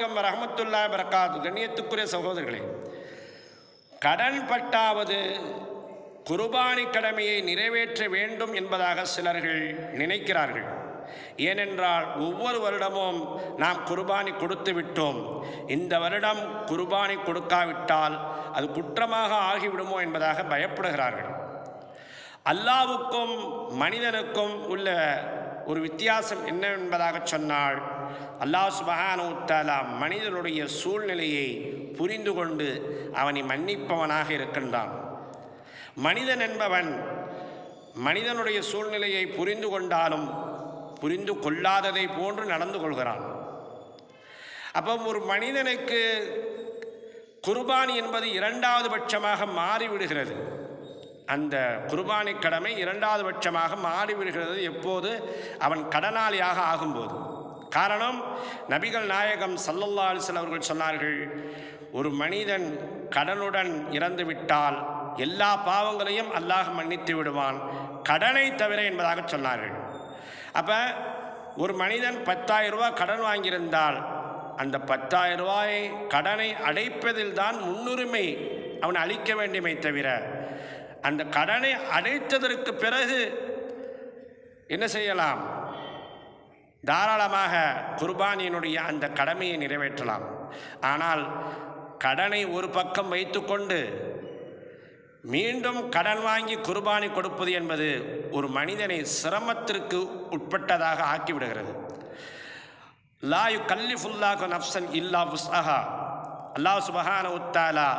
அலைக்கும் வரஹ்மத்துல்லாஹி வபரகாத்துஹு. கண்ணியத்துக்குரிய சகோதரர்களே, கடன் பட்டாவது குர்பானி கடமையை நிறைவேற்ற வேண்டும் என்பதாக சிலர்கள் நினைக்கிறார்கள். ஏனென்றால் ஒவ்வொரு வருடமும் நாம் குர்பானி கொடுத்து விட்டோம், இந்த வருடம் குர்பானி கொடுக்காவிட்டால் அது குற்றமாக ஆகிவிடுமோ என்பதாக பயப்படுகிறார்கள். அல்லாஹ்வுக்கும் மனிதனுக்கும் உள்ள ஒரு வித்தியாசம் என்னவென்பதாக சொன்னால், அல்லாஹ் சுப்ஹானஹு வ தஆலா மனிதனுடைய சூழ்நிலையை புரிந்து கொண்டு அவனை மன்னிப்பவனாக இருக்கின்றான். மனிதன் என்பவன் மனிதனுடைய சூழ்நிலையை புரிந்து கொண்டாலும் புரிந்து கொள்ளாததை போன்று நடந்து கொள்கிறான். அப்போ ஒரு மனிதனுக்கு குர்பானி என்பது இரண்டாவது பட்சமாக மாறிவிடுகிறது. அந்த குர்பானி கடமை இரண்டாவது பட்சமாக மாறிவிடுகிறது எப்போது? அவன் கடனாளியாக ஆகும்போது. காரணம், நபிகள் நாயகம் ஸல்லல்லாஹு அலைஹி வஸல்லம் அவர்கள் சொன்னார்கள், ஒரு மனிதன் கடனுடன் இறந்துவிட்டால் எல்லா பாவங்களையும் அல்லாஹ் மன்னித்து விடுவான், கடனை தவிர என்பதாக சொன்னார்கள். அப்போ ஒரு மனிதன் 10,000 ரூபாய் கடன் வாங்கியிருந்தால் அந்த 10,000 ரூபாயை கடனை அடைப்பதில் தான் முன்னுரிமை அவன் அளிக்க வேண்டுமே தவிர, அந்த கடனை அடைத்ததற்கு பிறகு என்ன செய்யலாம்? தாராளமாக குர்பானியினுடைய அந்த கடமையை நிறைவேற்றலாம். ஆனால் கடனை ஒரு பக்கம் வைத்துக்கொண்டு மீண்டும் கடன் வாங்கி குர்பானி கொடுப்பது என்பது ஒரு மனிதனை சிரமத்திற்கு உட்பட்டதாக ஆக்கிவிடுகிறது. லா யுகல்லிஃபுல்லாஹு நஃப்ஸன் இல்லா வுஸ்அஹா. அல்லாஹ் சுப்ஹானஹு வ தஆலா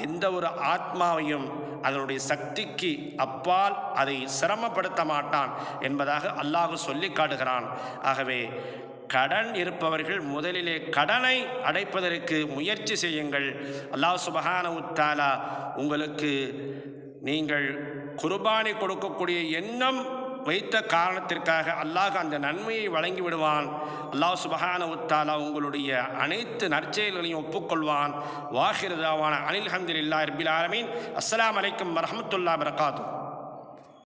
எந்த ஒரு ஆத்மாவையும் அதனுடைய சக்திக்கு அப்பால் அதை சிரமப்படுத்த மாட்டான் என்பதாக அல்லாஹ் சொல்லி காட்டுகிறான். ஆகவே கடன் இருப்பவர்கள் முதலிலே கடனை அடைப்பதற்கு முயற்சி செய்யுங்கள். அல்லாஹ் சுப்ஹானஹு வ தஆலா உங்களுக்கு நீங்கள் குர்பானி கொடுக்கக்கூடிய எண்ணம் வைத்த காரணத்திற்காக அல்லாஹ் அந்த நன்மையை வழங்கி விடுவான். அல்லாஹ் சுப்ஹானஹு வ தஆலா உங்களுடைய அனைத்து நற்செயல்களையும் ஒப்புக்கொள்வான். வாஹிரு தாவானா அனில் ஹம்துலில்லாஹி ரப்பில் ஆலமீன். அஸ்ஸலாமு அலைக்கும் வரஹ்மத்துல்லாஹி வபரகாத்துஹு.